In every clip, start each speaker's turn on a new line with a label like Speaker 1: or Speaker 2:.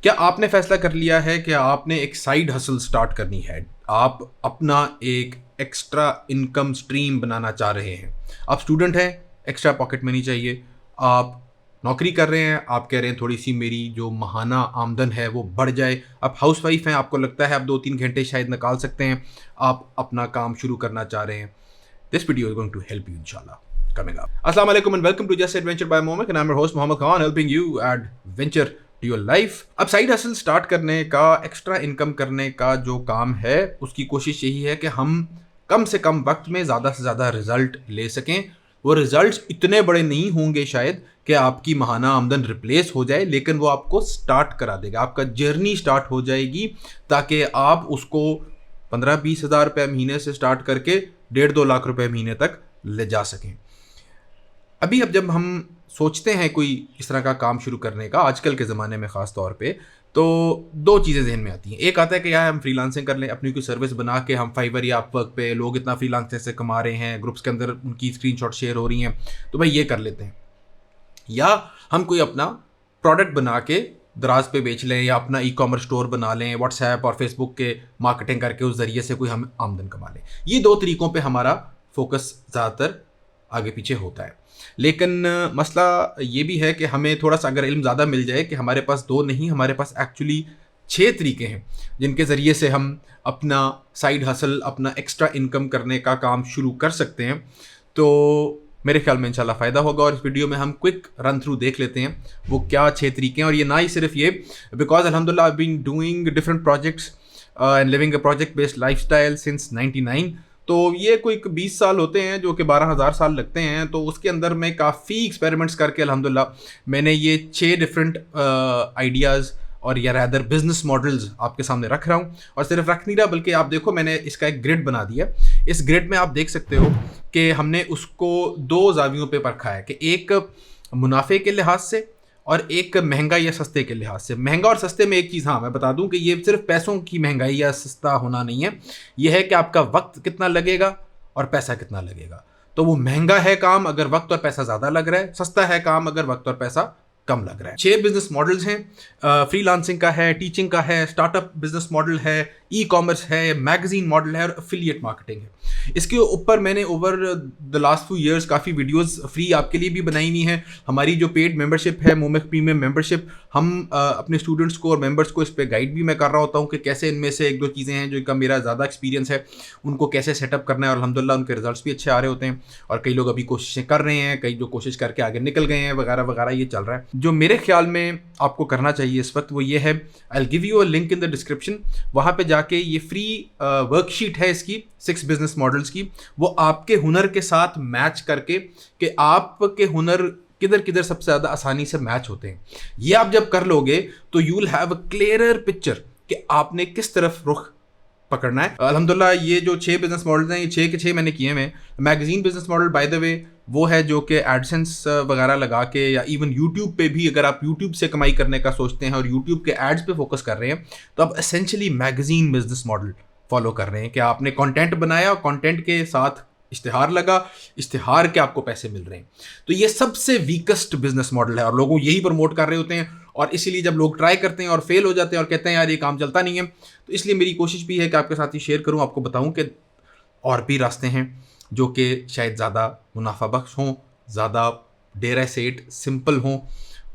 Speaker 1: क्या आपने फैसला कर लिया है कि आपने एक साइड हसल स्टार्ट करनी है? आप अपना एक एक्स्ट्रा इनकम स्ट्रीम बनाना चाह रहे हैं। आप स्टूडेंट हैं, एक्स्ट्रा पॉकेट मनी चाहिए। आप नौकरी कर रहे हैं, आप कह रहे हैं थोड़ी सी मेरी जो माहाना आमदन है वो बढ़ जाए। आप हाउस वाइफ हैं, आपको लगता है आप 2-3 घंटे शायद निकाल सकते हैं, आप अपना काम शुरू करना चाह रहे हैं। This video is going to help you इंशाल्लाह। Coming up. Assalamu alaikum and welcome to Just Adventure by Mohammed and I'm your host Mohammed Khan, helping you add venture to your life. अब side hustle start करने का, extra income करने का जो काम है उसकी कोशिश यही है कि हम कम से कम वक्त में ज़्यादा से ज़्यादा रिजल्ट ले सकें। वो रिजल्ट्स इतने बड़े नहीं होंगे शायद कि आपकी माहाना आमदन रिप्लेस हो जाए, लेकिन वो आपको स्टार्ट करा देगा, आपका जर्नी स्टार्ट हो जाएगी ताकि आप उसको 15-20 हज़ार रुपये महीने से स्टार्ट करके 1.5-2 लाख रुपए महीने तक ले जा सकें। अभी अब जब हम सोचते हैं कोई इस तरह का काम शुरू करने का, आजकल के ज़माने में ख़ास तौर पे, तो दो चीज़ें जहन में आती हैं। एक आता है कि यार हम फ्रीलांसिंग कर लें, अपनी कोई सर्विस बना के हम फाइवर या अपवर्क पे, लोग इतना फ्रीलांसिंग से कमा रहे हैं, ग्रुप्स के अंदर उनकी स्क्रीनशॉट शेयर हो रही हैं, तो भाई ये कर लेते हैं। या हम कोई अपना प्रोडक्ट बना के दराज पे बेच लें, या अपना ई-कॉमर्स स्टोर बना लें, व्हाट्सएप और फेसबुक के मार्केटिंग करके उस ज़रिए से कोई हम आमदन कमा लें। ये दो तरीक़ों पर हमारा फोकस ज़्यादातर आगे पीछे होता है। लेकिन मसला ये भी है कि हमें थोड़ा सा अगर इल्म ज़्यादा मिल जाए कि हमारे पास दो नहीं, हमारे पास एक्चुअली 6 तरीके हैं जिनके ज़रिए से हम अपना साइड हसल, अपना एक्स्ट्रा इनकम करने का काम शुरू कर सकते हैं। तो मेरे ख्याल में इंशाल्लाह फ़ायदा होगा और इस वीडियो में हम क्विक रन थ्रू देख लेते हैं वो क्या 6 तरीके हैं। और ये ना ही सिर्फ ये, बिकॉज अल्हम्दुलिल्लाह I been doing different projects and living a project based lifestyle since 99। तो ये कोई 20 साल होते हैं जो कि 12,000 साल लगते हैं। तो उसके अंदर मैं काफ़ी एक्सपेरिमेंट्स करके अल्हम्दुलिल्लाह मैंने ये 6 डिफरेंट आइडियाज़ और या रैदर बिजनेस मॉडल्स आपके सामने रख रहा हूँ। और सिर्फ रख नहीं रहा, बल्कि आप देखो मैंने इसका एक ग्रिड बना दिया। इस ग्रिड में आप देख सकते हो कि हमने उसको 2 जावियों पे परखा है, कि एक मुनाफे के लिहाज से और एक महंगा या सस्ते के लिहाज से। महंगा और सस्ते में एक चीज़ हाँ मैं बता दूं कि ये सिर्फ पैसों की महंगाई या सस्ता होना नहीं है, ये है कि आपका वक्त कितना लगेगा और पैसा कितना लगेगा। तो वो महंगा है काम अगर वक्त और पैसा ज़्यादा लग रहा है, सस्ता है काम अगर वक्त और पैसा कम लग रहा है। 6 बिजनेस मॉडल्स हैं, फ्रीलांसिंग का है, टीचिंग का है, स्टार्टअप बिजनेस मॉडल है, ई कॉमर्स है, मैगजीन मॉडल है और एफिलिएट मार्केटिंग है। इसके ऊपर मैंने over the last few years काफ़ी वीडियोस फ्री आपके लिए भी बनाई हुई हैं। हमारी जो पेड मेंबरशिप है, मोमेक प्रीमियम मेंबरशिप, हम अपने स्टूडेंट्स को और मेंबर्स को इस पर गाइड भी मैं कर रहा होता हूँ कि कैसे इनमें से 1-2 चीज़ें हैं जो इनका मेरा ज़्यादा एक्सपीरियंस है, उनको कैसे सेटअप करना है। और अल्हम्दुलिल्लाह उनके रिजल्ट्स भी अच्छे आ रहे होते हैं और कई लोग अभी कोशिशें कर रहे हैं, कई जो कोशिश करके आगे निकल गए हैं वगैरह वगैरह, ये चल रहा है। जो मेरे ख्याल में आपको करना चाहिए इस वक्त वो ये है, I will give you a link in the description. वहाँ पे जाके ये फ्री वर्कशीट है इसकी 6 बिजनेस मॉडल्स की, वो आपके हुनर के साथ मैच करके कि आपके हुनर किधर किधर सबसे ज़्यादा आसानी से मैच होते हैं। ये आप जब कर लोगे तो you will have a clearer picture कि आपने किस तरफ रुख पकड़ना है। अल्हम्दुलिल्लाह ये जो 6 बिजनेस मॉडल्स हैं, ये 6 के 6 मैंने किए हैं। Magazine business model by the way वो है जो कि एडसेंस वगैरह लगा के, या इवन यूट्यूब पे भी अगर आप यूट्यूब से कमाई करने का सोचते हैं और यूट्यूब के एड्स पे फोकस कर रहे हैं, तो आप essentially magazine business model follow कर रहे हैं कि आपने कंटेंट बनाया और कंटेंट के साथ इश्तिहार लगा, इश्तिहार के आपको पैसे मिल रहे हैं। तो ये सबसे वीकेस्ट बिजनेस मॉडल है और लोगों यही प्रमोट कर रहे होते हैं। और इसीलिए जब लोग ट्राई करते हैं और फेल हो जाते हैं और कहते हैं यार ये काम चलता नहीं है, तो इसलिए मेरी कोशिश भी है कि आपके साथ ही शेयर करूं, आपको बताऊं कि और भी रास्ते हैं जो कि शायद ज़्यादा मुनाफा बख्श हों, ज़्यादा डेयर सेट सिंपल हों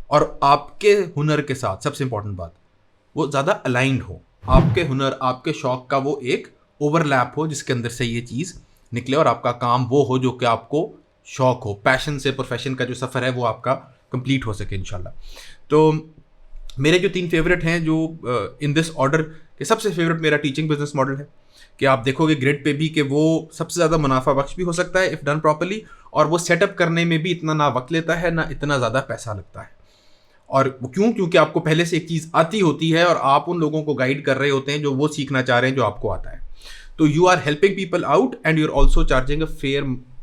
Speaker 1: और आपके हुनर के साथ, सबसे इंपॉर्टेंट बात, वो ज़्यादा अलाइंड हो। आपके हुनर, आपके शौक़ का वो एक ओवरलैप हो जिसके अंदर से ये चीज़ निकले और आपका काम वो हो जो कि आपको शौक़ हो। पैशन से प्रोफेशन का जो सफ़र है वो आपका कंप्लीट हो सके इंशाल्लाह। तो मेरे जो 3 फेवरेट हैं, जो इन दिस ऑर्डर के सबसे फेवरेट मेरा टीचिंग बिजनेस मॉडल है, कि आप देखोगे ग्रिड पे भी कि वो सबसे ज़्यादा मुनाफा बख्श भी हो सकता है इफ़ डन प्रॉपर्ली, और वो सेटअप करने में भी इतना ना वक्त लेता है ना इतना ज़्यादा पैसा लगता है। और क्यों? क्योंकि आपको पहले से एक चीज़ आती होती है और आप उन लोगों को गाइड कर रहे होते हैं जो वो सीखना चाह रहे हैं जो आपको आता है। तो you are helping people out and you are also charging a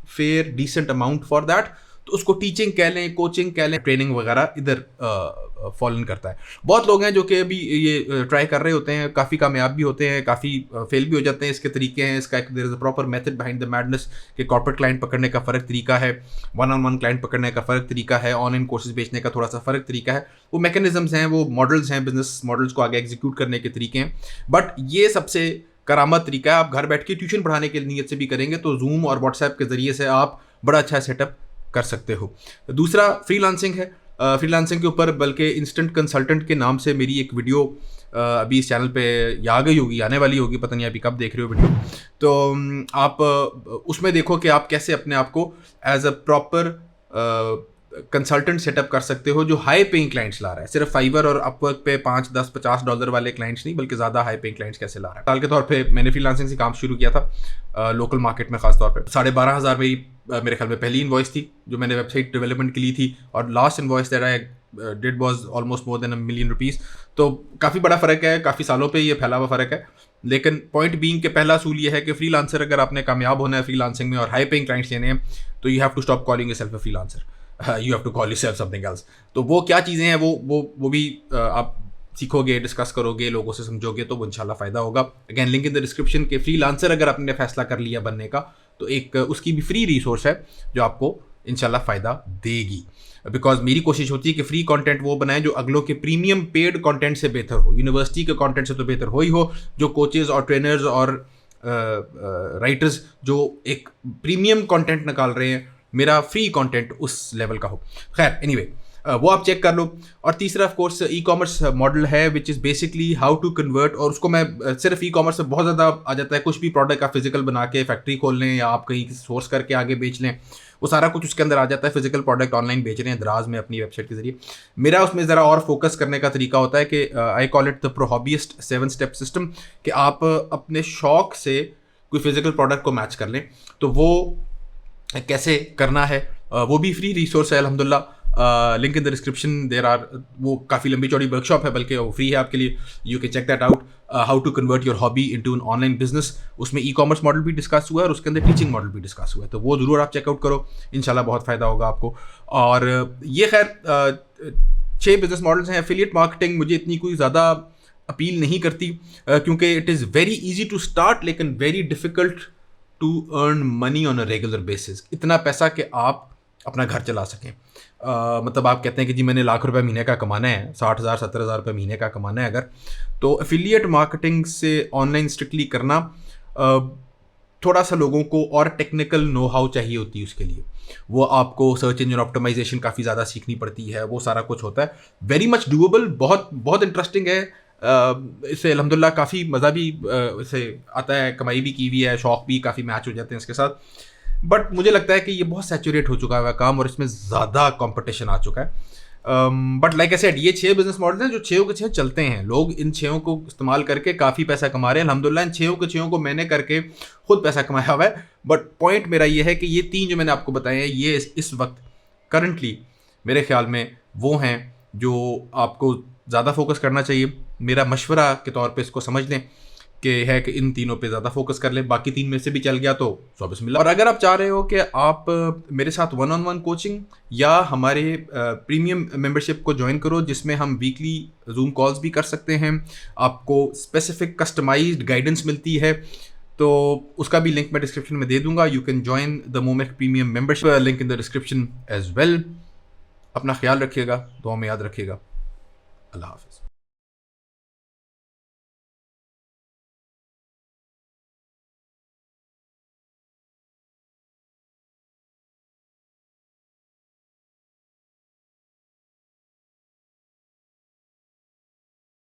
Speaker 1: fair decent amount for that. तो उसको टीचिंग कह लें, कोचिंग कह लें, ट्रेनिंग वगैरह इधर फॉल इन करता है। बहुत लोग हैं जो कि अभी ये ट्राई कर रहे होते हैं, काफ़ी कामयाब भी होते हैं, काफ़ी फेल भी हो जाते हैं। इसके तरीके हैं, इसका एक there is a proper method behind the madness कि कॉर्पोरेट क्लाइंट पकड़ने का फ़र्क तरीका है, वन ऑन वन क्लाइंट पकड़ने का फ़र्क तरीका है, ऑनलाइन कोर्सेज बेचने का थोड़ा सा फ़र्क तरीका है। वो मैकेनिज्म्स हैं, वो मॉडल्स हैं, बिजनेस मॉडल्स को आगे एग्जीक्यूट करने के तरीके हैं। बट ये सबसे करामत तरीका है। आप घर बैठ के ट्यूशन पढ़ाने की नीयत से भी करेंगे तो जूम और व्हाट्सएप के ज़रिए से आप बड़ा अच्छा सेटअप कर सकते हो। दूसरा फ्रीलांसिंग है। फ्रीलांसिंग के ऊपर बल्कि इंस्टेंट कंसल्टेंट के नाम से मेरी एक वीडियो अभी इस चैनल पे या आ गई होगी, आने वाली होगी, पता नहीं अभी कब देख रहे हो वीडियो। तो आप उसमें देखो कि आप कैसे अपने आप को as a proper consultant setup कर सकते हो जो हाई पेइंग क्लाइंट्स ला रहा है। सिर्फ फाइवर और अपवर्क पे 5, 10, $50 वाले क्लाइंट्स नहीं, बल्कि ज़्यादा हाई पेइंग क्लाइंट्स कैसे ला रहा है। साल के तौर पे मैंने फ्रीलांसिंग से काम शुरू किया था लोकल मार्केट में, खास तौर पे 12,500 मेरी मेरे ख्याल में पहली इन्वॉइस थी जो मैंने वेबसाइट डेवलपमेंट के लिए थी, और last invoice that I did was almost more than $1 million। तो काफ़ी बड़ा फ़र्क है, काफ़ी सालों पे ये फैला हुआ फ़र्क है। लेकिन पॉइंट बीइंग के पहला असूल ये है कि फ्रीलांसर अगर आपने कामयाब होना है फ्रीलांसिंग में और हाई पेइंग क्लाइंट्स लेने हैं तो you have to stop calling yourself a freelancer, you have to call yourself something else. तो वो क्या चीज़ें हैं वो भी आप सीखोगे, डिस्कस करोगे, लोगों से समझोगे तो वो इंशाल्लाह फ़ायदा होगा। Again link in the description के फ्रीलांसर अगर आपने फैसला कर लिया बनने का तो एक उसकी भी फ्री रिसोर्स है जो आपको इंशाल्लाह फ़ायदा देगी। बिकॉज मेरी कोशिश होती है कि फ्री कंटेंट वो बनाए जो अगलों के प्रीमियम पेड कंटेंट से बेहतर हो। यूनिवर्सिटी के कंटेंट से तो बेहतर हो ही हो, जो कोचेज़ और ट्रेनर्स और राइटर्स जो एक प्रीमियम कंटेंट निकाल रहे हैं, मेरा फ्री कंटेंट उस लेवल का हो। खैर एनीवे वो आप चेक कर लो। और तीसरा of course e commerce model है which is basically how to convert, और उसको मैं सिर्फ ई कॉमर्स में बहुत ज़्यादा आ जाता है। कुछ भी प्रोडक्ट आप फिजिकल बना के फैक्ट्री खोल लें या आप कहीं सोर्स करके आगे बेच लें, वो सारा कुछ उसके अंदर आ जाता है। फिजिकल प्रोडक्ट ऑनलाइन बेच रहे हैं दराज में अपनी वेबसाइट के जरिए। मेरा उसमें ज़रा और फोकस करने का तरीका होता है कि I call it the pro hobbyist 7 step system, कि आप अपने शौक से कोई फिजिकल प्रोडक्ट को मैच कर लें। तो वो कैसे करना है वो भी फ्री रिसोर्स है अल्हम्दुलिल्लाह। Link in the description there are, वो काफ़ी लंबी चौड़ी वर्कशॉप है, बल्कि वो फ्री है आपके लिए, you can check that out. How to convert your hobby into an online business, उसमें ई कॉमर्स मॉडल भी डिस्कस हुआ है और उसके अंदर टीचिंग मॉडल भी डिस्कस हुआ है, तो वो ज़रूर आप चेकआउट करो, इंशाल्लाह बहुत फ़ायदा होगा आपको। और ये खैर 6 बिजनेस मॉडल्स हैं। एफिलिएट मार्केटिंग मुझे इतनी कोई ज़्यादा अपील नहीं करती क्योंकि it is very easy to start लेकिन very difficult to earn money on a regular basis. इतना पैसा कि आप अपना घर चला सकें। मतलब आप कहते हैं कि जी मैंने ₹1,00,000 महीने का कमाना है, 60,000 70,000 रुपये महीने का कमाना है अगर, तो एफिलिएट मार्केटिंग से ऑनलाइन स्ट्रिक्टली करना थोड़ा सा लोगों को और टेक्निकल नो हाउ चाहिए होती है उसके लिए। वो आपको सर्च इंजन ऑप्टिमाइजेशन काफ़ी ज़्यादा सीखनी पड़ती है, वो सारा कुछ होता है। वेरी मच डूएबल, बहुत बहुत इंटरेस्टिंग है। इससे अल्हम्दुलिल्लाह काफ़ी मज़ा भी इससे आता है, कमाई भी की हुई है, शौक़ भी काफ़ी मैच हो जाते हैं इसके साथ। बट मुझे लगता है कि ये बहुत सैचुरेट हो चुका है काम और इसमें ज़्यादा कंपटीशन आ चुका है। बट लाइक आई सेड, ये 6 बिजनेस मॉडल हैं जो 6 के 6 चलते हैं। लोग इन 6 को इस्तेमाल करके काफ़ी पैसा कमा रहे हैं अल्हम्दुलिल्लाह। इन 6 के 6 को मैंने करके खुद पैसा कमाया हुआ है। बट पॉइंट मेरा ये है कि ये 3 जो मैंने आपको बताए हैं, ये इस वक्त करंटली मेरे ख्याल में वो हैं जो आपको ज़्यादा फोकस करना चाहिए। मेरा मशवरा के तौर पे इसको समझ लें कि है कि इन तीनों पे ज़्यादा फोकस कर लें, बाकी 3 में से भी चल गया तो बिस्मिल्लाह। और अगर आप चाह रहे हो कि आप मेरे साथ 1-on-1 कोचिंग या हमारे प्रीमियम मेंबरशिप को ज्वाइन करो जिसमें हम वीकली जूम कॉल्स भी कर सकते हैं, आपको स्पेसिफिक कस्टमाइज्ड गाइडेंस मिलती है, तो उसका भी लिंक मैं डिस्क्रिप्शन में दे दूंगा। You can join the Momek premium membership, link in the description as well. अपना ख्याल रखिएगा, दुआ में याद रखिएगा। अल्लाह हाफ़िज़।